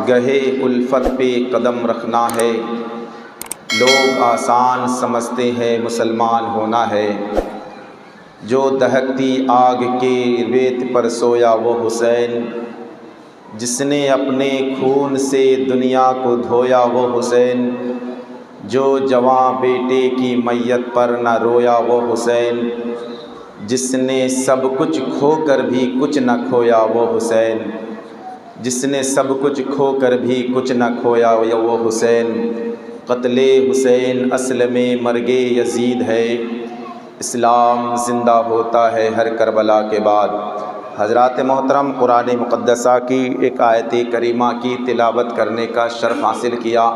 گہے الفت پہ قدم رکھنا ہے۔ لوگ آسان سمجھتے ہیں مسلمان ہونا ہے، جو دہکتی آگ کے ریت پر سویا وہ حسین، جس نے اپنے خون سے دنیا کو دھویا وہ حسین، جو جواں بیٹے کی میت پر نہ رویا وہ حسین، جس نے سب کچھ کھو کر بھی کچھ نہ کھویا وہ حسین، جس نے سب کچھ کھو کر بھی کچھ نہ کھویا وہ حسین۔ قتل حسین اصل میں مرگ یزید ہے، اسلام زندہ ہوتا ہے ہر کربلا کے بعد۔ حضرات محترم، قرآن مقدسہ کی ایک آیت کریمہ کی تلاوت کرنے کا شرف حاصل کیا۔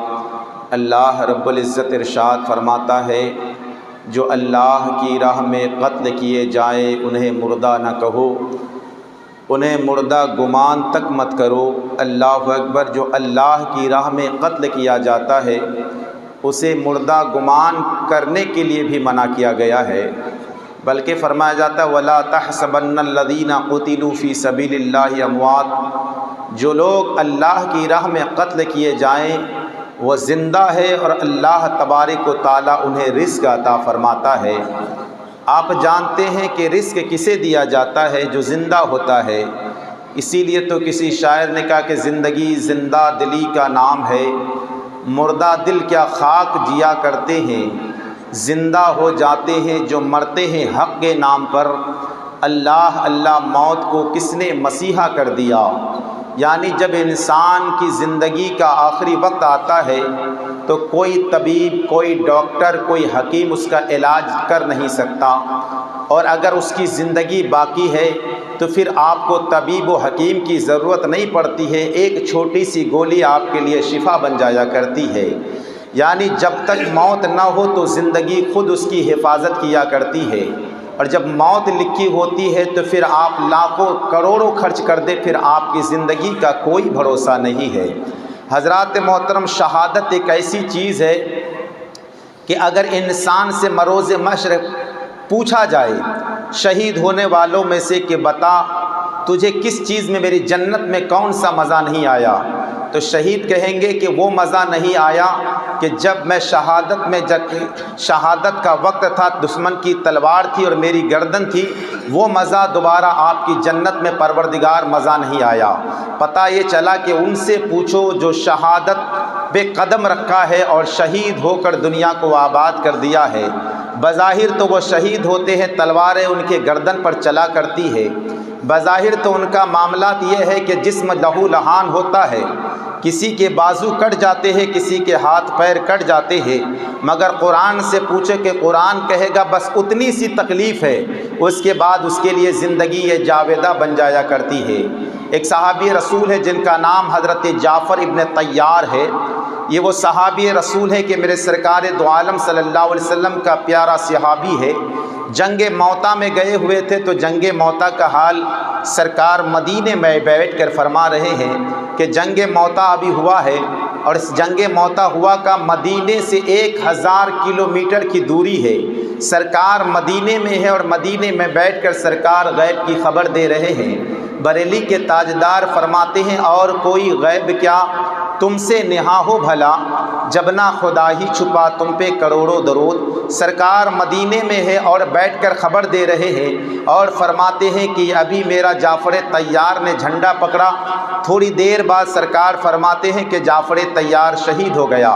اللہ رب العزت ارشاد فرماتا ہے، جو اللہ کی راہ میں قتل کیے جائیں انہیں مردہ نہ کہو، انہیں مردہ گمان تک مت کرو۔ اللہ اکبر۔ جو اللہ کی راہ میں قتل کیا جاتا ہے اسے مردہ گمان کرنے کے لیے بھی منع کیا گیا ہے، بلکہ فرمایا جاتا ہے وَلَا تَحْسَبَنَّ الَّذِينَ قُتِلُوا فِي سَبِيلِ اللَّهِ أَمْوَاتٌ۔ جو لوگ اللہ کی راہ میں قتل کیے جائیں وہ زندہ ہے، اور اللہ تبارک و تعالیٰ انہیں رزق عطا فرماتا ہے۔ آپ جانتے ہیں کہ رزق کسے دیا جاتا ہے؟ جو زندہ ہوتا ہے۔ اسی لیے تو کسی شاعر نے کہا کہ زندگی زندہ دلی کا نام ہے، مردہ دل کیا خاک جیا کرتے ہیں، زندہ ہو جاتے ہیں جو مرتے ہیں حق کے نام پر۔ اللہ اللہ موت کو کس نے مسیحا کر دیا؟ یعنی جب انسان کی زندگی کا آخری وقت آتا ہے تو کوئی طبیب، کوئی ڈاکٹر، کوئی حکیم اس کا علاج کر نہیں سکتا، اور اگر اس کی زندگی باقی ہے تو پھر آپ کو طبیب و حکیم کی ضرورت نہیں پڑتی ہے، ایک چھوٹی سی گولی آپ کے لیے شفا بن جایا کرتی ہے۔ یعنی جب تک موت نہ ہو تو زندگی خود اس کی حفاظت کیا کرتی ہے، اور جب موت لکھی ہوتی ہے تو پھر آپ لاکھوں کروڑوں خرچ کر دیں، پھر آپ کی زندگی کا کوئی بھروسہ نہیں ہے۔ حضرات محترم، شہادت ایک ایسی چیز ہے کہ اگر انسان سے مروز محشر پوچھا جائے شہید ہونے والوں میں سے کہ بتا تجھے کس چیز میں میری جنت میں کون سا مزہ نہیں آیا، تو شہید کہیں گے کہ وہ مزہ نہیں آیا کہ جب میں شہادت کا وقت تھا، دشمن کی تلوار تھی اور میری گردن تھی، وہ مزہ دوبارہ آپ کی جنت میں پروردگار مزہ نہیں آیا۔ پتہ یہ چلا کہ ان سے پوچھو جو شہادت پہ قدم رکھا ہے اور شہید ہو کر دنیا کو آباد کر دیا ہے۔ بظاہر تو وہ شہید ہوتے ہیں، تلواریں ان کے گردن پر چلا کرتی ہے، بظاہر تو ان کا معاملات یہ ہے کہ جسم لہو لہان ہوتا ہے، کسی کے بازو کٹ جاتے ہیں، کسی کے ہاتھ پیر کٹ جاتے ہیں، مگر قرآن سے پوچھے کہ قرآن کہے گا بس اتنی سی تکلیف ہے، اس کے بعد اس کے لیے زندگی یہ جاویدہ بن جایا کرتی ہے۔ ایک صحابی رسول ہے جن کا نام حضرت جعفر ابن طیار ہے۔ یہ وہ صحابی رسول ہے کہ میرے سرکار دو عالم صلی اللہ علیہ وسلم کا پیارا صحابی ہے۔ جنگ موتا میں گئے ہوئے تھے تو جنگ موتا کا حال سرکار مدینے میں بیٹھ کر فرما رہے ہیں کہ جنگ موتا ابھی ہوا ہے، اور اس جنگ موتا ہوا کا مدینے سے 1000 کلومیٹر کی دوری ہے۔ سرکار مدینے میں ہے اور مدینے میں بیٹھ کر سرکار غیب کی خبر دے رہے ہیں۔ بریلی کے تاجدار فرماتے ہیں اور کوئی غیب کیا تم سے نہا ہو بھلا، جب نہ خدا ہی چھپا تم پہ کروڑوں درود۔ سرکار مدینے میں ہے اور بیٹھ کر خبر دے رہے ہیں اور فرماتے ہیں کہ ابھی میرا جعفر طیار نے جھنڈا پکڑا، تھوڑی دیر بعد سرکار فرماتے ہیں کہ جعفر طیار شہید ہو گیا۔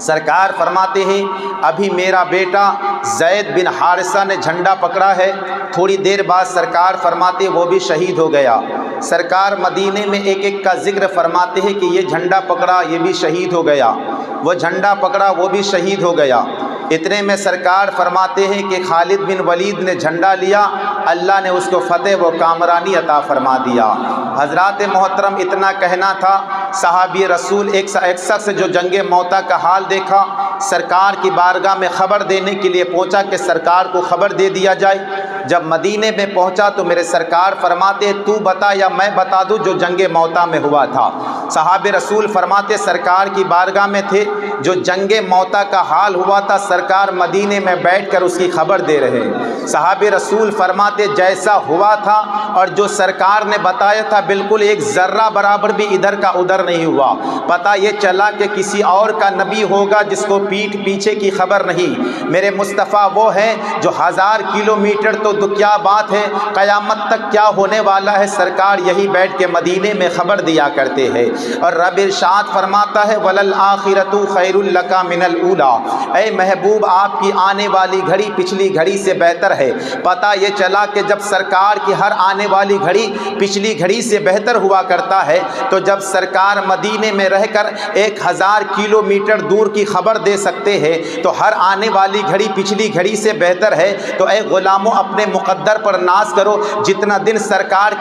سرکار فرماتے ہیں ابھی میرا بیٹا زید بن حارثہ نے جھنڈا پکڑا ہے، تھوڑی دیر بعد سرکار فرماتے وہ بھی شہید ہو گیا۔ سرکار مدینے میں ایک ایک کا ذکر فرماتے ہیں کہ یہ جھنڈا پکڑا یہ بھی شہید ہو گیا، وہ جھنڈا پکڑا وہ بھی شہید ہو گیا۔ اتنے میں سرکار فرماتے ہیں کہ خالد بن ولید نے جھنڈا لیا، اللہ نے اس کو فتح و کامرانی عطا فرما دیا۔ حضرات محترم، اتنا کہنا تھا۔ صحابی رسول ایک شخص جو جنگ موتا کا حال دیکھا، سرکار کی بارگاہ میں خبر دینے کے لیے پہنچا کہ سرکار کو خبر دے دیا جائے۔ جب مدینے میں پہنچا تو میرے سرکار فرماتے تو بتا یا میں بتا دوں جو جنگ موتا میں ہوا تھا؟ صحابہ رسول فرماتے سرکار کی بارگاہ میں تھے، جو جنگ موتا کا حال ہوا تھا سرکار مدینے میں بیٹھ کر اس کی خبر دے رہے۔ صحابہ رسول فرماتے جیسا ہوا تھا اور جو سرکار نے بتایا تھا بالکل ایک ذرہ برابر بھی ادھر کا ادھر نہیں ہوا۔ پتہ یہ چلا کہ کسی اور کا نبی ہوگا جس کو پیٹھ پیچھے کی خبر نہیں۔ میرے مصطفیٰ وہ ہے جو 1000 کلومیٹر تو کیا بات ہے، قیامت تک کیا ہونے والا ہے سرکار یہی بیٹھ کے مدینے میں خبر دیا کرتے ہیں۔ اور رب ارشاد فرماتا ہے وَلَلْآخِرَةُ خَيْرٌ لَكَ مِنَ الْأُولَىٰ، اے محبوب آپ کی آنے والی گھڑی پچھلی گھڑی سے بہتر ہے۔ پتہ یہ چلا کہ جب سرکار کی ہر آنے والی گھڑی پچھلی گھڑی سے بہتر ہوا کرتا ہے تو جب سرکار مدینے میں رہ کر 1000 کلومیٹر دور کی خبر دے سکتے ہیں تو ہر آنے والی گھڑی پچھلی گھڑی سے بہتر ہے۔ تو اے غلاموں اپنے مقدر پر ناز کرو، جتنا دن سرکار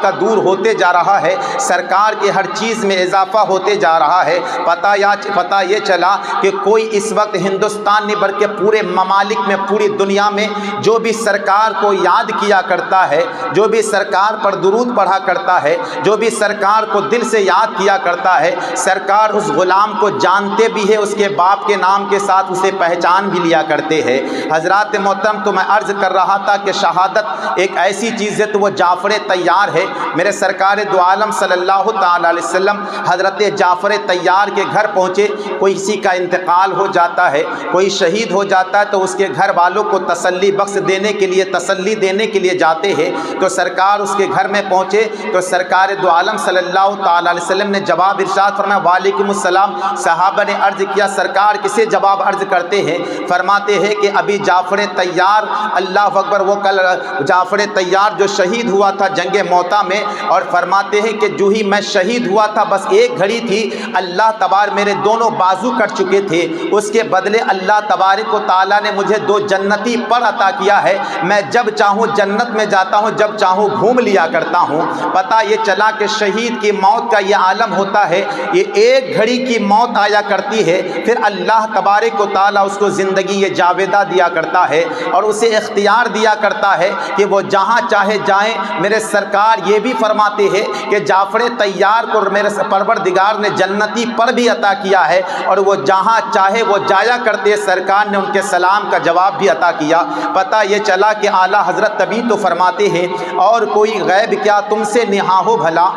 کا دور ہوتے جا رہا ہے سرکار کے ہر چیز میں اضافہ ہوتے جا رہا ہے۔ پتہ یہ چلا کہ کوئی اس وقت ہندوستان نہیں بلکہ پورے ممالک میں پوری دنیا میں جو بھی سرکار کو یاد کیا کرتا ہے، جو بھی سرکار پر درود پڑھا کرتا ہے، جو بھی سرکار کو دل سے یاد کیا کرتا ہے سرکار اس غلام کو جانتے بھی ہے، اس کے باپ کے نام کے ساتھ اسے پہچان بھی لیا کرتے ہیں۔ حضرات محترم تو میں عرض کر رہا تھا کہ شہادت ایک ایسی چیز ہے تو وہ جعفر طیار ہے۔ میرے سرکار دو عالم صلی اللہ تعالی علیہ وسلم حضرت جعفر طیار کے گھر پہنچے۔ کوئی کسی کا انتقال ہو جاتا ہے، کوئی شہید ہو جاتا ہے تو اس کے گھر والوں کو تسلی بخش دینے کے لیے تسلی دینے کے لیے جاتے ہیں۔ تو سرکار اس کے گھر میں پہنچے تو سرکار دو عالم صلی اللہ تعالی علیہ وسلم نے جواب ارشاد فرمایا وعلیکم السلام۔ صحابہ نے عرض کیا سرکار کسے جواب عرض کرتے ہیں؟ فرماتے ہیں کہ ابھی جعفر طیار، اللہ اکبر، وہ کل جعفر طیار جو شہید ہوا تھا جنگ موتا میں، اور فرماتے ہیں کہ جو ہی میں شہید ہوا تھا بس ایک گھڑی تھی، اللہ تبارک میرے دونوں بازو کٹ چکے تھے، اس کے بدلے اللہ تبارک و تعالیٰ نے مجھے 2 جنتی پر عطا کیا ہے، میں جب چاہوں جنت میں جاتا ہوں، جب چاہوں گھوم لیا کرتا ہوں۔ پتہ یہ چلا کہ شہید کی موت کا یہ عالم ہوتا ہے، یہ ایک گھڑی کی موت آیا کرتی ہے، پھر اللہ تبارک و تعالیٰ اس کو زندگی یہ جاویدہ دیا کرتا ہے اور اسے اختیار دیا کرتا ہے کہ وہ جہاں چاہے جائیں۔ میرے سرکار یہ بھی فرماتے ہیں کہ جعفر طیار کو میرے پروردگار نے جنتی پر بھی عطا کیا ہے اور وہ جہاں چاہے وہ جایا کرتے، سرکار نے ان کے سلام کا جواب بھی عطا کیا۔ پتہ یہ چلا کہ اعلیٰ حضرت تبھی تو فرماتے ہیں اور کوئی غیب کیا تم سے نہا ہو بھلا،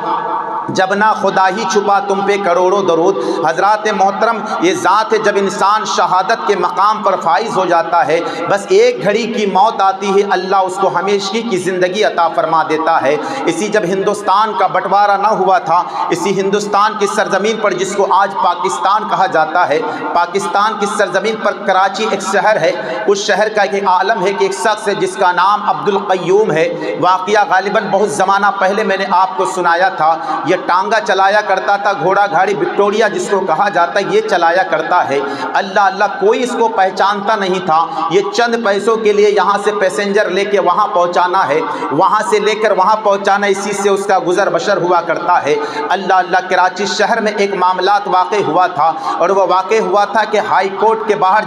جب نہ خدا ہی چھپا تم پہ کروڑوں درود۔ حضرات محترم یہ ذات ہے جب انسان شہادت کے مقام پر فائز ہو جاتا ہے، بس ایک گھڑی کی موت آتی ہے، اللہ اس کو ہمیشگی کی زندگی عطا فرما دیتا ہے۔ اسی جب ہندوستان کا بٹوارہ نہ ہوا تھا، اسی ہندوستان کی سرزمین پر جس کو آج پاکستان کہا جاتا ہے، پاکستان کی سرزمین پر کراچی ایک شہر ہے، اس شہر کا ایک عالم ہے کہ ایک شخص ہے جس کا نام عبدالقیوم ہے۔ واقعہ غالباً بہت زمانہ پہلے میں نے آپ کو سنایا تھا، یہ ٹانگا چلایا کرتا تھا، گھوڑا گاڑی وکٹوریا جس کو کہا جاتا ہے یہ چلایا کرتا ہے۔ اللہ اللہ کوئی اس کو پہچانتا نہیں تھا، یہ چند پیسوں کے لیے یہاں سے پیسنجر لے کے وہاں پہنچانا ہے، وہاں سے لے کر وہاں پہنچانا، اسی سے اس کا گزر بسر ہوا کرتا ہے۔ اللہ اللہ کراچی شہر میں ایک معاملات واقع ہوا تھا اور وہ واقع ہوا تھا کہ ہائی کورٹ کے باہر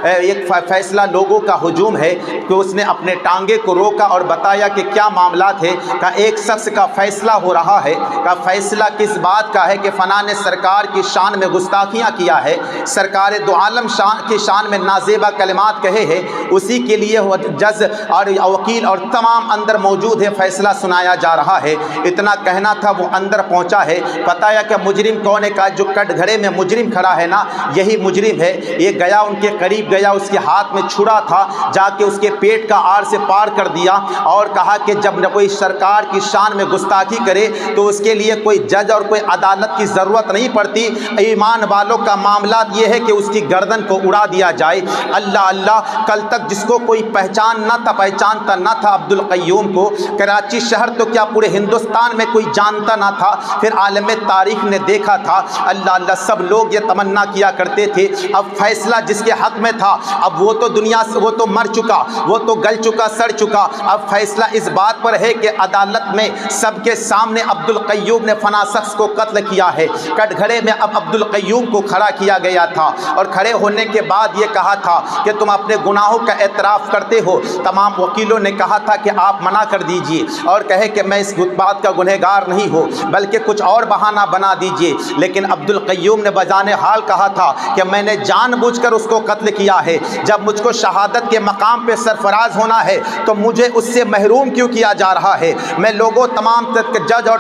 ایک فیصلہ لوگوں کا ہجوم ہے کہ اس نے اپنے ٹانگے کو روکا اور بتایا کہ کیا معاملات ہے، کہ ایک شخص کا فیصلہ ہو رہا ہے، کہ فیصلہ کس بات کا ہے کہ فلاں نے سرکار کی شان میں گستاخیاں کیا ہے، سرکار دو عالم شان کی شان میں نازیبہ کلمات کہے ہیں، اسی کے لیے جج اور وکیل اور تمام اندر موجود ہے، فیصلہ سنایا جا رہا ہے۔ اتنا کہنا تھا وہ اندر پہنچا ہے، پتہ ہے کہ مجرم کون ہے، کہا جو کٹ گھڑے میں مجرم کھڑا ہے نا یہی مجرم ہے۔ یہ گیا ان کے قریب گیا، اس کے ہاتھ میں چھڑا تھا، جا کے اس کے پیٹ کا آڑ سے پار کر دیا اور کہا کہ جب نہ کوئی سرکار کی شان میں گستاخی کرے تو اس کے لیے کوئی جج اور کوئی عدالت کی ضرورت نہیں پڑتی، ایمان والوں کا معاملات یہ ہے کہ اس کی گردن کو اڑا دیا جائے۔ اللہ اللہ، کل تک جس کو کوئی پہچانتا نہ تھا عبدالقیوم کو، کراچی شہر تو کیا پورے ہندوستان میں کوئی جانتا نہ تھا، پھر عالم تاریخ نے دیکھا تھا۔ اللہ اللہ، سب لوگ یہ تمنا کیا کرتے تھے اب فیصلہ جس کے حق میں تھا، اب وہ تو دنیا سے وہ تو مر چکا، وہ تو گل چکا، سڑ چکا، اب فیصلہ اس بات پر ہے کہ عدالت میں سب کے سامنے عبدالقیوم نے فنا شخص کو قتل کیا ہے۔ کٹگھڑے میں اب عبد القیوم کو کھڑا کیا گیا تھا اور کھڑے ہونے کے بعد یہ کہا تھا کہ تم اپنے گناہوں کا اعتراف کرتے ہو۔ تمام وکیلوں نے کہا تھا کہ آپ منع کر دیجئے اور کہے کہ میں اس بات کا گنہگار نہیں ہوں بلکہ کچھ اور بہانہ بنا دیجئے، لیکن عبد القیوم نے بجان حال کہا تھا کہ میں نے جان بوجھ کر اس کو قتل کیا ہے۔ جب مجھ کو شہادت کے مقام پہ سرفراز ہونا ہے تو مجھے اس سے محروم کیوں کیا جا رہا ہے؟ میں لوگوں تمام جج اور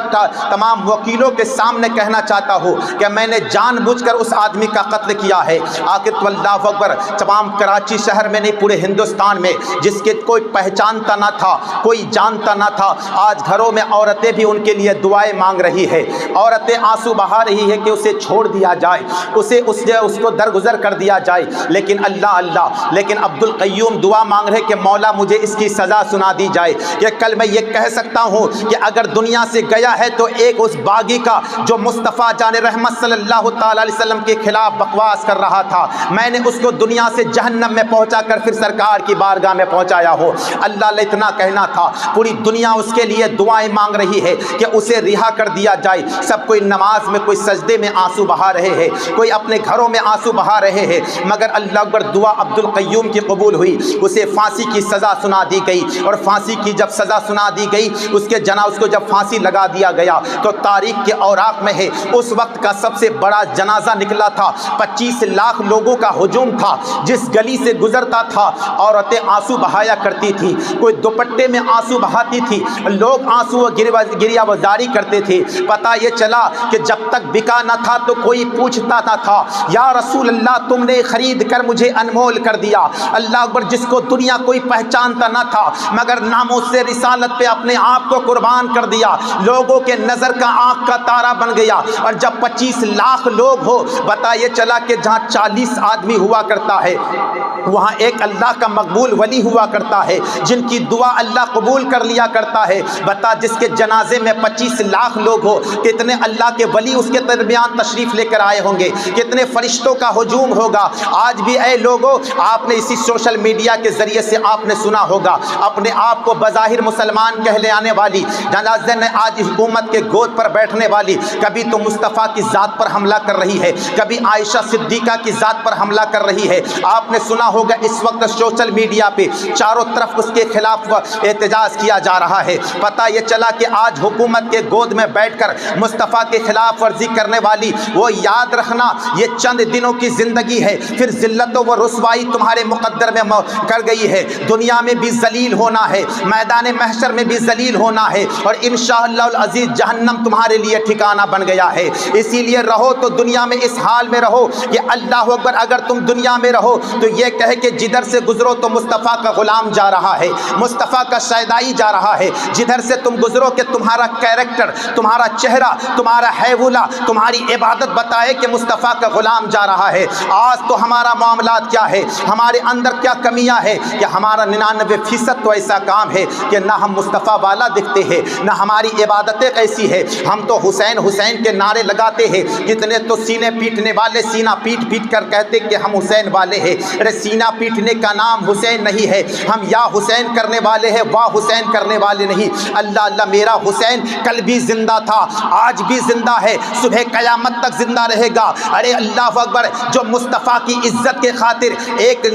تمام وکیلوں کے سامنے کہنا چاہتا ہوں کہ میں نے جان بوجھ کر اس آدمی کا قتل کیا ہے۔ آخر تو اللہ اکبر، تمام کراچی شہر میں نہیں پورے ہندوستان میں جس کے کوئی پہچانتا نہ تھا، کوئی جانتا نہ تھا، آج گھروں میں عورتیں بھی ان کے لیے دعائیں مانگ رہی ہے، عورتیں آنسو بہا رہی ہے کہ اسے چھوڑ دیا جائے، اس کو درگزر کر دیا جائے، لیکن لیکن عبد القیوم دعا مانگ رہے کہ مولا مجھے اس کی سزا سنا دی جائے کہ کل میں یہ کہہ سکتا ہوں کہ اگر دنیا سے گیا ہے تو ایک اس باغی کا جو مصطفیٰ جان رحمت صلی اللہ تعالی علیہ وسلم کے خلاف بکواس کر رہا تھا، میں نے اس کو دنیا سے جہنم میں پہنچا کر پھر سرکار کی بارگاہ میں پہنچایا ہو۔ اللہ نے اتنا کہنا تھا، پوری دنیا اس کے لیے دعائیں مانگ رہی ہے کہ اسے رہا کر دیا جائے۔ سب کوئی نماز میں، کوئی سجدے میں آنسو بہا رہے ہیں، کوئی اپنے گھروں میں آنسو بہا رہے ہیں، مگر اللہ اکبر دعا عبد القیوم کی قبول ہوئی، اسے پھانسی کی سزا سنا دی گئی۔ اور پھانسی کی جب سزا سنا دی گئی، اس کو جب پھانسی لگا دیا گیا تو تاریخ کے اوراق میں ہے اس وقت کا سب سے بڑا جنازہ نکلا تھا، 25 لاکھ لوگوں کا ہجوم تھا، جس گلی سے گزرتا تھا عورتیں آنسو بہایا کرتی تھی، کوئی دوپٹے میں آنسو بہاتی تھی، لوگ آنسو گریہ وزاری کرتے تھے۔ پتہ یہ چلا کہ جب تک بکا نہ تھا تو کوئی پوچھتا نہ تھا، یا رسول اللہ تم نے خرید کر مجھے انمول کر دیا۔ اللہ اکبر، جس کو دنیا کوئی پہچانتا نہ تھا مگر ناموس سے رسالت پہ اپنے آپ کو قربان کر دیا، لوگوں کے نظر کا آنکھ کا تارا بن گیا۔ اور جب 25 لاکھ لوگ ہو، بتا یہ چلا کہ جہاں 40 آدمی ہوا کرتا ہے وہاں ایک اللہ کا مقبول ولی ہوا کرتا ہے جن کی دعا اللہ قبول کر لیا کرتا ہے۔ بتا جس کے جنازے میں 25 لاکھ لوگ ہو، کتنے اللہ کے ولی اس کے درمیان تشریف لے کر آئے ہوں گے، کتنے فرشتوں کا ہجوم ہوگا۔ آج بھی اے لوگوں، آپ نے اسی سوشل میڈیا کے ذریعے سے آپ نے سنا ہوگا، اپنے آپ کو بظاہر مسلمان کہلے آنے والی جنازے میں آج حکومت کے گود پر بیٹھنے والی کبھی تو مصطفیٰ کی ذات پر حملہ کر رہی ہے، کبھی عائشہ صدیقہ کی ذات پر حملہ کر رہی ہے۔ آپ نے سنا ہوگا اس وقت سوشل میڈیا پہ چاروں طرف اس کے خلاف احتجاج کیا جا رہا ہے۔ پتہ یہ چلا کہ آج حکومت کے گود میں بیٹھ کر مصطفیٰ کے خلاف ورزی کرنے والی، وہ یاد رکھنا یہ چند دنوں کی زندگی ہے، پھر ذلت و رسوائی تمہارے مقدر میں کر گئی ہے۔ دنیا میں بھی ذلیل ہونا ہے، میدان محشر میں بھی ذلیل ہونا ہے، اور انشاءاللہ العزیز جہنم تمہارے لیے ٹھکانہ بن گیا ہے۔ اسی لیے رہو تو دنیا میں اس حال میں رہو کہ اللہ اکبر، اگر تم دنیا میں رہو تو یہ کہے کہ جدھر سے گزرو تو مصطفیٰ کا غلام جا رہا ہے، مصطفیٰ کا شیدائی جا رہا ہے۔ جدھر سے تم گزرو کہ تمہارا کیریکٹر، تمہارا چہرہ، تمہارا حیولہ، تمہاری عبادت بتائے کہ مصطفیٰ کا غلام جا رہا ہے۔ آج تو ہمارا معاملات کیا ہے، ہمارے اندر کیا کمیاں ہے کہ ہمارا 99% تو ایسا کام ہے کہ نہ ہم مصطفیٰ والا دکھتے ہیں، نہ ہماری عبادتیں ایسی ہے۔ ہم تو حسین حسین کے نعرے لگاتے ہیں، کتنے تو سینے پیٹنے والے سینہ پیٹ پیٹ کر کہتے کہ ہم حسین والے ہیں۔ ارے سینہ پیٹنے کا نام حسین نہیں ہے، ہم یا حسین کرنے والے ہیں، واہ حسین کرنے والے نہیں۔ اللہ اللہ، میرا حسین کل بھی زندہ تھا، آج بھی زندہ ہے، صبح قیامت تک زندہ رہے گا۔ ارے اللہ اکبر، جو مصطفیٰ کی عزت کے خاطر ایک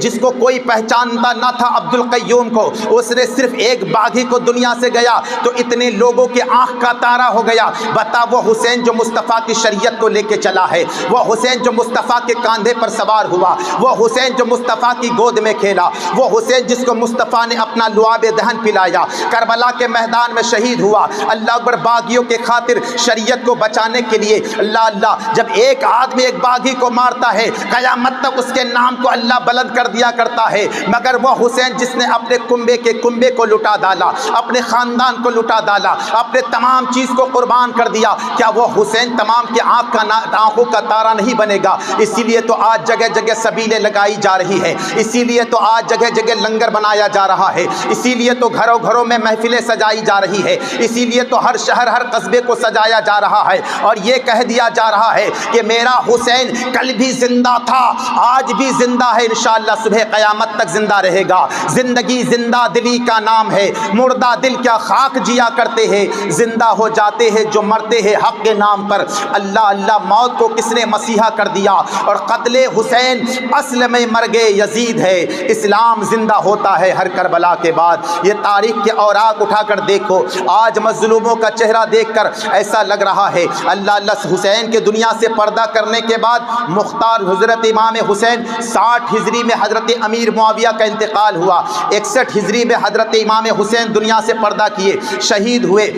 جس کو کوئی پہچانتا نہ تھا عبد القیوم کو، اس نے صرف ایک باغی کو دنیا سے گیا تو اتنے لوگوں کے آنکھ کا تارا ہو گیا۔ بتا وہ حسین جو مصطفیٰ کی شریعت کو لے کے چلا ہے، وہ حسین جو مصطفیٰ کے کاندھے پر سوار ہوا، وہ حسین جو مصطفیٰ کی گود میں کھیلا، وہ حسین جس کو مصطفیٰ نے اپنا لعاب دہن پلایا، کربلا کے میدان میں شہید ہوا۔ اللہ اکبر، باغیوں کے خاطر شریعت کو بچانے کے لیے اللہ اللہ، جب ایک آدمی ایک باغی کو مارتا ہے قیامت تک اس کے نام کو اللہ بلند کر دیا کرتا ہے۔ مگر وہ حسین جس نے اپنے کنبے کو لٹا ڈالا، اپنے خاندان کو لٹا ڈالا، اپنے تمام چیز کو قربان کر دیا، کیا وہ حسین تمام کے آنکھوں کا تارا نہیں بنے گا؟ اسی لیے تو آج جگہ جگہ سبیلیں لگائی جا رہی ہے، اسی لیے تو آج جگہ جگہ لنگر بنایا جا رہا ہے، اسی لیے تو گھروں گھروں میں محفلیں سجائی جا رہی ہے، اسی لیے تو ہر شہر ہر قصبے کو سجایا جا رہا ہے، اور یہ کہہ دیا جا رہا ہے کہ میرا حسین کل بھی زندہ تھا، آج بھی زندہ ہے، انشاءاللہ صبح قیامت تک زندہ رہے گا۔ زندگی زندہ دلی کا نام ہے، مردہ دل کیا خاک جیا کرتے ہیں، زندہ ہو جا جاتے ہیں جو مرتے ہیں حق کے نام پر۔ اللہ اللہ، موت کو کس نے مسیحا کر دیا؟ اور قتل حسین اصل میں مرگ یزید ہے۔ اسلام زندہ ہوتا ہے ہر کربلا کے بعد۔ یہ تاریخ کے اوراق اٹھا کر دیکھو، آج مظلوموں کا چہرہ دیکھ کر ایسا لگ رہا ہے اللہ اللہ۔ حسین کے دنیا سے پردہ کرنے کے بعد مختار حضرت امام حسین 60 ہجری میں حضرت امیر معاویہ کا انتقال ہوا، 61 ہجری میں حضرت امام حسین دنیا سے پردہ کیے، شہید ہوئے،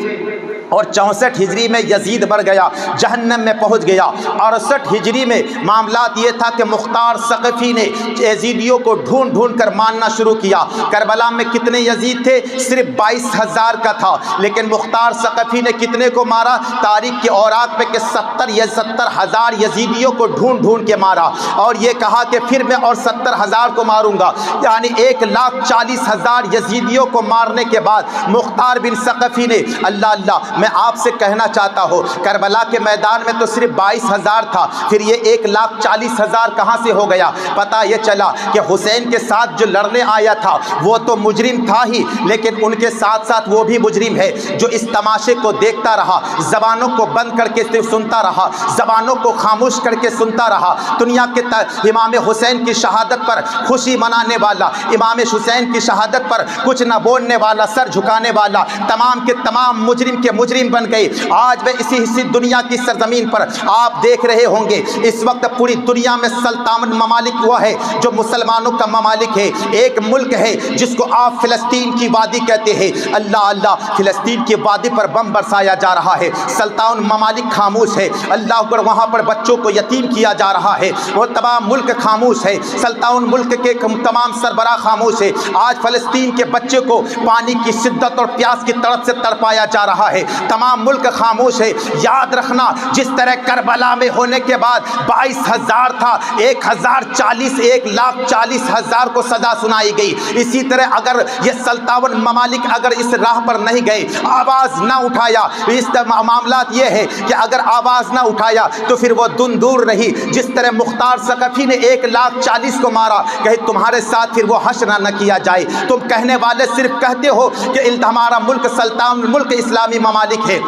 اور 64 ہجری میں یزید مر گیا، جہنم میں پہنچ گیا۔ 68 ہجری میں معاملات یہ تھا کہ مختار ثقفی نے یزیدیوں کو ڈھونڈ ڈھونڈ کر مارنا شروع کیا۔ کربلا میں کتنے یزید تھے؟ صرف 22,000 کا تھا، لیکن مختار ثقفی نے کتنے کو مارا؟ تاریخ کے اوراق پہ کہ 70,000 یزیدیوں کو ڈھونڈ ڈھونڈ کے مارا، اور یہ کہا کہ پھر میں اور 70,000 کو ماروں گا، یعنی 1,40,000 یزیدیوں کو مارنے کے بعد مختار بن ثقفی نے اللہ اللہ، میں آپ سے کہنا چاہتا ہوں کربلا کے میدان میں تو صرف 22,000 تھا، پھر یہ 1,40,000 کہاں سے ہو گیا؟ پتہ یہ چلا کہ حسین کے ساتھ جو لڑنے آیا تھا وہ تو مجرم تھا ہی، لیکن ان کے ساتھ ساتھ وہ بھی مجرم ہے جو اس تماشے کو دیکھتا رہا، زبانوں کو بند کر کے صرف سنتا رہا، زبانوں کو خاموش کر کے سنتا رہا۔ دنیا کے امام حسین کی شہادت پر خوشی منانے والا، امام حسین کی شہادت پر کچھ نہ بولنے والا، سر جھکانے والا، تمام کے تمام مجرم کے مجرم بن گئے۔ آج میں اسی دنیا کی سرزمین پر آپ دیکھ رہے ہوں گے اس وقت پوری دنیا میں سلطان ممالک ہوا ہے جو مسلمانوں کا ممالک ہے۔ ایک ملک ہے جس کو آپ فلسطین کی وادی کہتے ہیں، اللہ اللہ، فلسطین کی وادی پر بم برسایا جا رہا ہے، سلطان ممالک خاموش ہے، اللہ پر وہاں پر بچوں کو یتیم کیا جا رہا ہے، وہ تمام ملک خاموش ہے، سلطان ملک کے تمام سربراہ خاموش ہے۔ آج فلسطین کے بچے کو پانی کی شدت اور پیاس کی طرف سے تڑپایا جا رہا ہے، تمام ملک خاموش ہے۔ یاد رکھنا جس طرح کربلا میں ہونے کے بعد 22,000 تھا، 1,40,000 کو سزا سنائی گئی، اسی طرح اگر یہ سلطان ممالک اگر اس راہ پر نہیں گئے، آواز نہ اٹھایا، اس معاملات یہ ہے کہ اگر آواز نہ اٹھایا تو پھر وہ دن دور رہی۔ جس طرح مختار ثقفی نے 1,40,000 کو مارا، کہ تمہارے ساتھ پھر وہ حشر نہ کیا جائے۔ تم کہنے والے صرف کہتے ہو کہ ہمارا ملک سلطان ملک اسلامی ممالک ہے،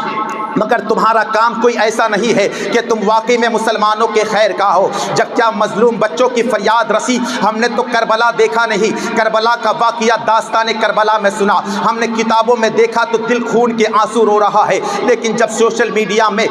مگر تمہارا کام کوئی ایسا نہیں ہے کہ تم واقعی میں مسلمانوں کے خیر کا ہو۔ جب کیا مظلوم بچوں کی فریاد رسی؟ ہم نے تو کربلا دیکھا نہیں، کربلا کا واقعہ داستان کربلا میں سنا، ہم نے کتابوں میں دیکھا تو دل خون کے آنسو رو رہا ہے، لیکن جب سوشل میڈیا میں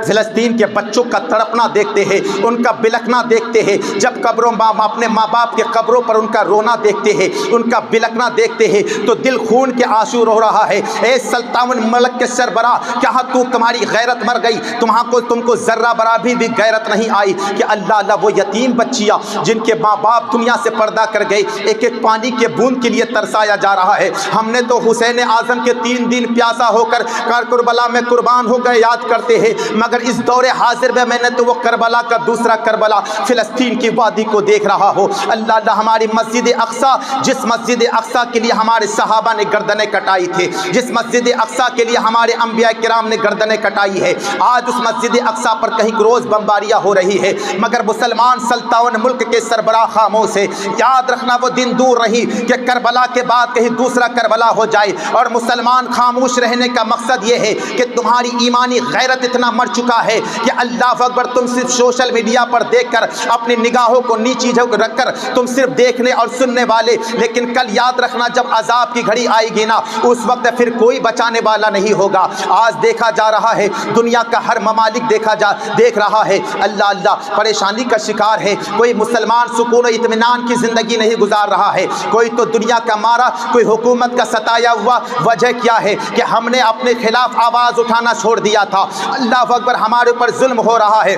فلسطین کے بچوں کا تڑپنا دیکھتے ہیں، ان کا بلکنا دیکھتے ہیں، جب قبروں اپنے ماں باپ کے قبروں پر ان کا رونا دیکھتے ہیں، ان کا بلکنا دیکھتے ہیں، تو دل خون کے آنسو رو رہا ہے۔ اے سلطان ملک کے سربراہ، کہاں تمہاری غیرت مر گئی؟ تم کو ذرہ برابر بھی غیرت نہیں آئی کہ اللہ اللہ وہ یتیم بچیاں جن کے ماں باپ دنیا سے پردہ کر گئے، ایک ایک پانی کے بوند کے لیے ترسایا جا رہا ہے۔ ہم نے تو حسین اعظم کے 3 دن پیاسا ہو کر کربلا میں قربان ہو گئے یاد کرتے ہیں، مگر اس دور حاضر میں نے تو وہ کربلا کا دوسرا کربلا فلسطین کی وادی کو دیکھ رہا ہو۔ اللہ اللہ، ہماری مسجد اقصی، جس مسجد اقصی کے لیے ہمارے صحابہ نے گردنیں کٹائی تھے، جس مسجد اقصی کے لیے ہمارے انبیاء کرام نے گردنیں کٹائی ہے، آج اس مسجد اقصی پر کہیں روز بمباریاں ہو رہی ہے، مگر مسلمان سلطان ملک کے سربراہ خاموش ہے۔ یاد رکھنا وہ دن دور رہی کہ کربلا کے بعد کہیں دوسرا کربلا ہو جائے، اور مسلمان خاموش رہنے کا مقصد یہ ہے کہ تمہاری ایمانی غیرت اتنا مر چکا ہے کہ اللہ اکبر، تم صرف سوشل میڈیا پر دیکھ کر اپنی نگاہوں کو نیچی رکھ کر تم صرف دیکھنے اور سننے والے، لیکن کل یاد رکھنا جب عذاب کی گھڑی آئے گی نا، اس وقت پھر کوئی بچانے والا نہیں ہوگا۔ آج دیکھا جا رہا ہے، دنیا کا ہر ممالک دیکھ رہا ہے، اللہ اللہ پریشانی کا شکار ہے، کوئی مسلمان سکون و اطمینان کی زندگی نہیں گزار رہا ہے، کوئی تو دنیا کا مارا، کوئی حکومت کا ستایا ہوا۔ وجہ کیا ہے کہ ہم نے اپنے خلاف آواز اٹھانا چھوڑ دیا تھا۔ اللہ اکبر، ہمارے اوپر ظلم ہو رہا ہے،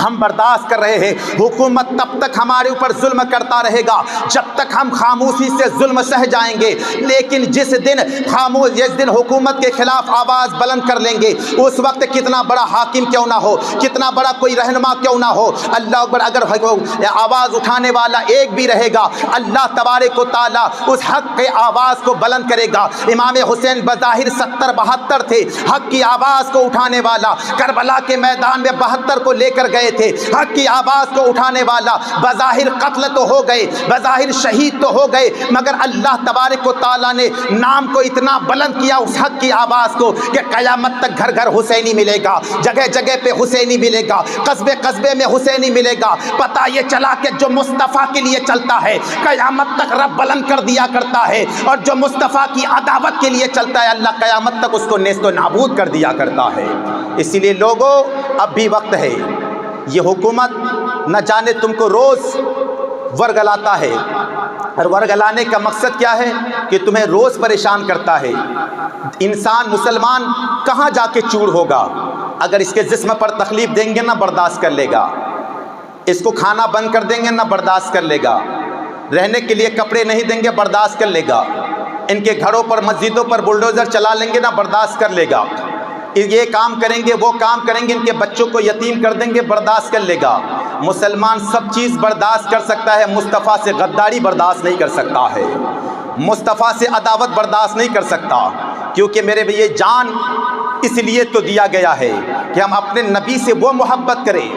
ہم برداشت کر رہے ہیں، حکومت تب تک ہمارے اوپر ظلم کرتا رہے گا جب تک ہم خاموشی سے ظلم سہ جائیں گے، لیکن جس دن حکومت کے خلاف آواز بلند کر لیں گے، اس وقت کتنا بڑا حاکم کیوں نہ ہو، کتنا بڑا کوئی رہنما کیوں نہ ہو، اللہ اکبر، اگر آواز اٹھانے والا ایک بھی رہے گا، اللہ تبارک و تعالیٰ اس حق کے آواز کو بلند کرے گا۔ امام حسین بظاہر 70-72 تھے، حق کی آواز کو اٹھانے والا، کربلا کے میدان میں 72 کو لے کر گئے گئے تھے، حق کی آواز کو اٹھانے والا بظاہر قتل تو ہو گئے، بظاہر شہید تو ہو گئے، مگر اللہ تبارک و تعالیٰ نے نام کو اتنا بلند کیا اس حق کی آواز کو کہ قیامت تک گھر گھر حسینی ملے گا، جگہ جگہ پہ حسینی ملے گا، قصبے قصبے میں حسینی ملے گا۔ پتہ یہ چلا کہ جو مصطفیٰ کے لیے چلتا ہے قیامت تک رب بلند کر دیا کرتا ہے، اور جو مصطفیٰ کی عداوت کے لیے چلتا ہے اللہ قیامت تک اس کو نیست و نابود کر دیا کرتا ہے۔ اسی لیے لوگوں اب بھی وقت ہے، یہ حکومت نہ جانے تم کو روز ورگلاتا ہے، اور ورگلانے کا مقصد کیا ہے کہ تمہیں روز پریشان کرتا ہے۔ انسان مسلمان کہاں جا کے چور ہوگا؟ اگر اس کے جسم پر تکلیف دیں گے نہ برداشت کر لے گا، اس کو کھانا بند کر دیں گے نہ برداشت کر لے گا، رہنے کے لیے کپڑے نہیں دیں گے برداشت کر لے گا، ان کے گھروں پر مسجدوں پر بلڈوزر چلا لیں گے نہ برداشت کر لے گا، یہ کام کریں گے وہ کام کریں گے، ان کے بچوں کو یتیم کر دیں گے برداشت کر لے گا۔ مسلمان سب چیز برداشت کر سکتا ہے، مصطفیٰ سے غداری برداشت نہیں کر سکتا ہے، مصطفیٰ سے عداوت برداشت نہیں کر سکتا، کیونکہ میرے بھائی جان اس لیے تو دیا گیا ہے کہ ہم اپنے نبی سے وہ محبت کریں،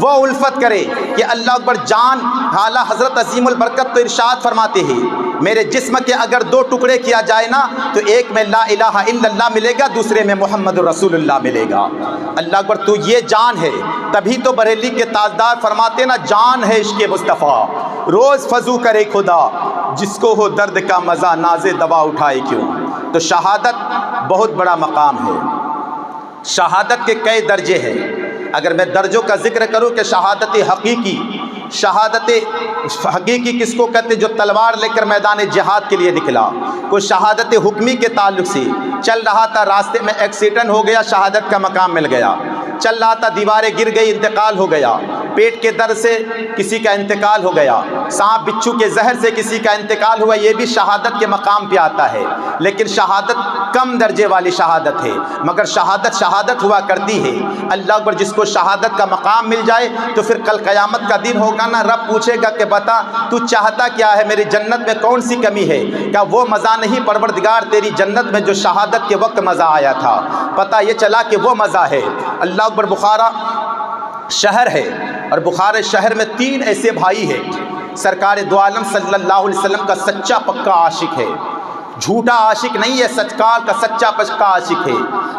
وہ الفت کرے کہ اللہ اکبر۔ جان اعلیٰ حضرت عظیم البرکت تو ارشاد فرماتے ہیں میرے جسم کے اگر دو ٹکڑے کیا جائے نا تو ایک میں لا الہ الا اللہ ملے گا، دوسرے میں محمد رسول اللہ ملے گا۔ اللہ اکبر، تو یہ جان ہے، تبھی تو بریلی کے تاجدار فرماتے نا جان ہے عشق مصطفیٰ، روز فضو کرے خدا، جس کو ہو درد کا مزہ ناز دوا اٹھائے کیوں۔ تو شہادت بہت بڑا مقام ہے، شہادت کے کئی درجے ہیں۔ اگر میں درجوں کا ذکر کروں کہ شہادت حقیقی کس کو کہتے جو تلوار لے کر میدان جہاد کے لیے نکلا، کوئی شہادت حکمی کے تعلق سے چل رہا تھا، راستے میں ایکسیڈنٹ ہو گیا، شہادت کا مقام مل گیا، چل رہا تھا دیواریں گر گئی، انتقال ہو گیا، پیٹ کے درد سے کسی کا انتقال ہو گیا، سانپ بچھو کے زہر سے کسی کا انتقال ہوا، یہ بھی شہادت کے مقام پہ آتا ہے۔ لیکن شہادت کم درجے والی شہادت ہے، مگر شہادت ہوا کرتی ہے۔ اللہ اکبر، جس کو شہادت کا مقام مل جائے تو پھر کل قیامت کا دن ہوگا نا، رب پوچھے گا کہ بتا تو چاہتا کیا ہے، میری جنت میں کون سی کمی ہے؟ کیا وہ مزہ نہیں پروردگار تیری جنت میں جو شہادت کے وقت مزہ آیا تھا؟ پتہ یہ چلا کہ وہ مزہ ہے۔ اللہ اکبر، بخارا شہر ہے، اور بخارا شہر میں 3 ایسے بھائی ہیں، سرکار دو عالم صلی اللہ علیہ وسلم کا سچا پکا عاشق ہے، جھوٹا عاشق نہیں ہے، سچکار کا سچا پکا عاشق ہے۔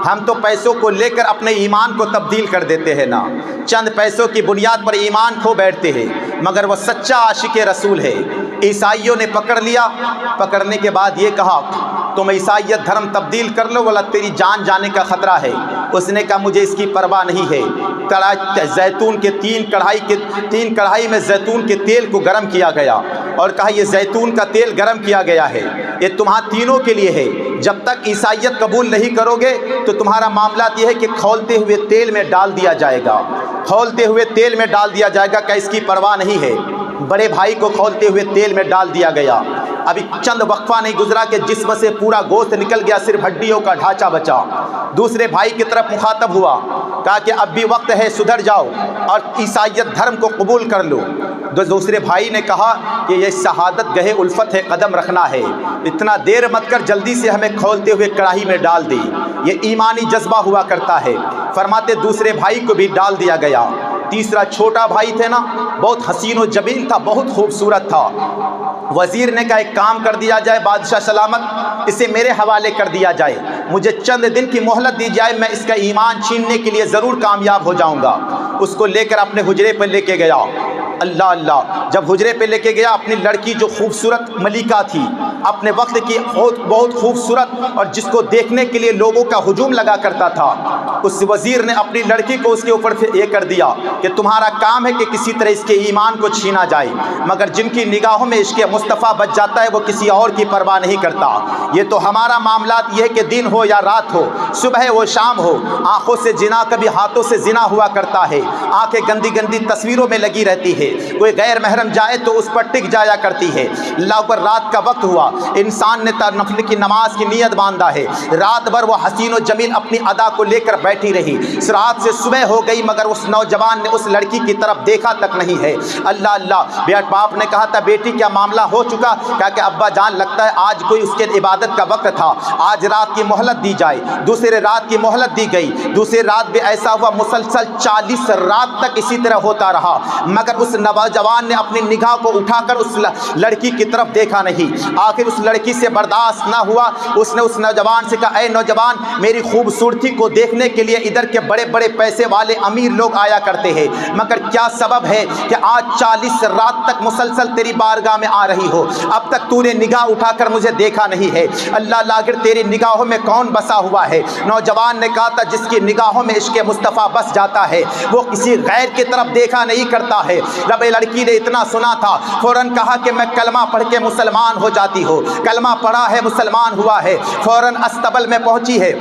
ہم تو پیسوں کو لے کر اپنے ایمان کو تبدیل کر دیتے ہیں نا، چند پیسوں کی بنیاد پر ایمان کھو بیٹھتے ہیں، مگر وہ سچا عاشق رسول ہے۔ عیسائیوں نے پکڑ لیا، پکڑنے کے بعد یہ کہا تم عیسائیت دھرم تبدیل کر لو والا تیری جان جانے کا خطرہ ہے۔ اس نے کہا مجھے اس کی پرواہ نہیں ہے۔ زیتون کے 3 کڑھائی میں زیتون کے تیل کو گرم کیا گیا اور کہا یہ زیتون کا تیل گرم کیا گیا ہے، یہ تمہارے تینوں کے لیے ہے، جب تک عیسائیت قبول نہیں کرو گے تو تمہارا معاملات یہ ہے کہ کھولتے ہوئے تیل میں ڈال دیا جائے گا، کھولتے ہوئے تیل میں ڈال دیا جائے گا، کہ اس کی پرواہ نہیں ہے۔ بڑے بھائی کو کھولتے ہوئے تیل میں ڈال دیا گیا، ابھی چند وقفہ نہیں گزرا کہ جسم سے پورا گوشت نکل گیا، صرف ہڈیوں کا ڈھانچہ بچا۔ دوسرے بھائی کی طرف مخاطب ہوا، کہا کہ اب بھی وقت ہے، سدھر جاؤ اور عیسائیت دھرم کو قبول کر لو۔ دوسرے بھائی نے کہا کہ یہ شہادت گہے الفت ہے، قدم رکھنا ہے، اتنا دیر مت کر، جلدی سے ہمیں کھولتے ہوئے کڑاہی میں ڈال دی۔ یہ ایمانی جذبہ ہوا کرتا ہے۔ فرماتے دوسرے بھائی کو بھی ڈال دیا گیا۔ تیسرا چھوٹا بھائی تھے نا، بہت حسین و جمیل تھا، بہت خوبصورت تھا۔ وزیر نے کہا ایک کام کر دیا جائے، بادشاہ سلامت اسے میرے حوالے کر دیا جائے، مجھے چند دن کی مہلت دی جائے، میں اس کا ایمان چھیننے کے لیے ضرور کامیاب ہو جاؤں گا۔ اس کو لے کر اپنے حجرے پر لے کے گیا۔ اللہ اللہ، جب حجرے پہ لے کے گیا، اپنی لڑکی جو خوبصورت ملکہ تھی، اپنے وقت کی بہت خوبصورت اور جس کو دیکھنے کے لیے لوگوں کا ہجوم لگا کرتا تھا، اس وزیر نے اپنی لڑکی کو اس کے اوپر یہ کر دیا کہ تمہارا کام ہے کہ کسی طرح اس کے ایمان کو چھینا جائے، مگر جن کی نگاہوں میں عشق مصطفیٰ بچ جاتا ہے وہ کسی اور کی پرواہ نہیں کرتا۔ یہ تو ہمارا معاملات یہ ہے کہ دن ہو یا رات ہو، صبح ہو شام ہو، آنکھوں سے زنا، کبھی ہاتھوں سے زنا ہوا کرتا ہے، آنکھیں گندی گندی تصویروں میں لگی رہتی ہے، کوئی غیر محرم جائے تو اس پر ٹک جایا کرتی ہے۔ اللہ پر رات کا وقت ہوا، انسان نے نفل کی نماز کی نیت باندھا ہے، رات بھر وہ حسین و جمیل اپنی ادا کو لے کر بیٹھی رہی، رات سے صبح ہو گئی مگر اس نوجوان نے اس لڑکی کی طرف دیکھا تک نہیں ہے۔ اللہ اللہ، باپ نے کہا تھا بیٹی کیا معاملہ ہو چکا؟ کہا کہ ابا جان لگتا ہے آج کوئی اس کے عبادت کا وقت تھا، آج رات کی مہلت دی جائے۔ دوسرے رات کی مہلت دی گئی، دوسری رات بھی ایسا ہوا، مسلسل 40 رات تک اسی طرح ہوتا رہا مگر اس نوجوان نے اپنی نگاہ کو اٹھا کر اس لڑکی کی طرف دیکھا نہیں۔ آخر اس لڑکی سے برداشت نہ ہوا، اس نے اس نوجوان سے کہا اے نوجوان، میری خوبصورتی کو دیکھنے کے لیے ادھر کے بڑے بڑے پیسے والے امیر لوگ آیا کرتے ہیں مگر کیا سبب ہے کہ آج 40 رات تک مسلسل تیری بارگاہ میں آ رہی ہو، اب تک تو نے نگاہ اٹھا کر مجھے دیکھا نہیں ہے؟ اللہ لاگر تیری نگاہوں میں کون بسا ہوا ہے؟ نوجوان نے کہا تھا جس کی نگاہوں میں عشق مصطفیٰ بس جاتا ہے وہ کسی غیر کی طرف دیکھا نہیں کرتا ہے۔ جب لڑکی نے اتنا سنا تھا فوراً کہا کہ میں کلمہ پڑھ کے مسلمان ہو جاتی ہوں۔ کلمہ پڑھا ہے، مسلمان ہوا ہے، فوراً استبل میں پہنچی ہے،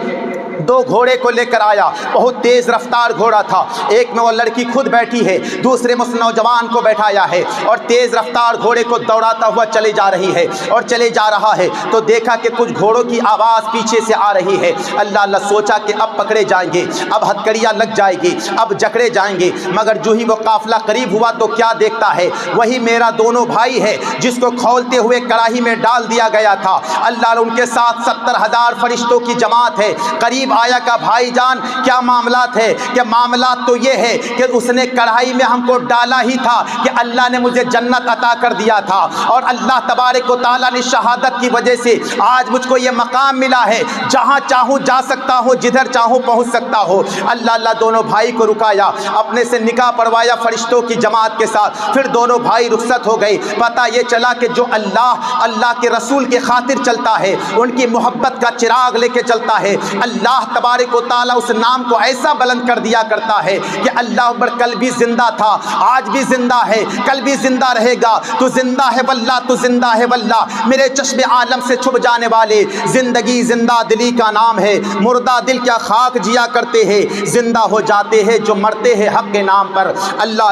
2 گھوڑے کو لے کر آیا، بہت تیز رفتار گھوڑا تھا، ایک میں وہ لڑکی خود بیٹھی ہے، دوسرے میں اس نوجوان کو بیٹھایا ہے اور تیز رفتار گھوڑے کو دوڑاتا ہوا چلے جا رہی ہے اور چلے جا رہا ہے تو دیکھا کہ کچھ گھوڑوں کی آواز پیچھے سے آ رہی ہے۔ اللہ اللہ سوچا کہ اب پکڑے جائیں گے، اب ہتکڑیاں لگ جائے گی، اب جکڑے جائیں گے مگر جو ہی وہ قافلہ قریب ہوا تو کیا دیکھتا ہے، وہی میرا دونوں بھائی ہے جس کو کھولتے ہوئے کڑاہی میں ڈال دیا گیا تھا۔ اللہ ان کے ساتھ 70,000 فرشتوں کی جماعت ہے۔ قریب آیا کا بھائی جان کیا معاملات ہے؟ کہ معاملات تو یہ ہے کہ اس نے کڑھائی میں ہم کو ڈالا ہی تھا کہ اللہ نے مجھے جنت عطا کر دیا تھا اور اللہ تبارک و تعالیٰ نے شہادت کی وجہ سے آج مجھ کو یہ مقام ملا ہے، جہاں چاہوں جا سکتا ہوں، جدھر چاہوں پہنچ سکتا ہوں۔ اللہ اللہ دونوں بھائی کو رکایا، اپنے سے نکاح پڑھوایا فرشتوں کی جماعت کے ساتھ، پھر دونوں بھائی رخصت ہو گئے۔ پتہ یہ چلا کہ جو اللہ کے رسول کے خاطر چلتا ہے، ان کی محبت کا چراغ لے کے چلتا ہے، اللہ تبارک و تعالیٰ اس نام کو ایسا بلند کر دیا کرتا ہے کہ اللہ اکبر، کل بھی زندہ تھا، آج بھی زندہ ہے، کل بھی زندہ رہے گا۔ تو زندہ ہے واللہ، تو زندہ ہے واللہ، میرے چشم عالم سے چھپ جانے والے زندگی زندہ دلی کا نام ہے۔ مردہ دل کیا خاک جیا کرتے ہیں، زندہ ہو جاتے ہیں جو مرتے ہیں حق کے نام پر۔ اللہ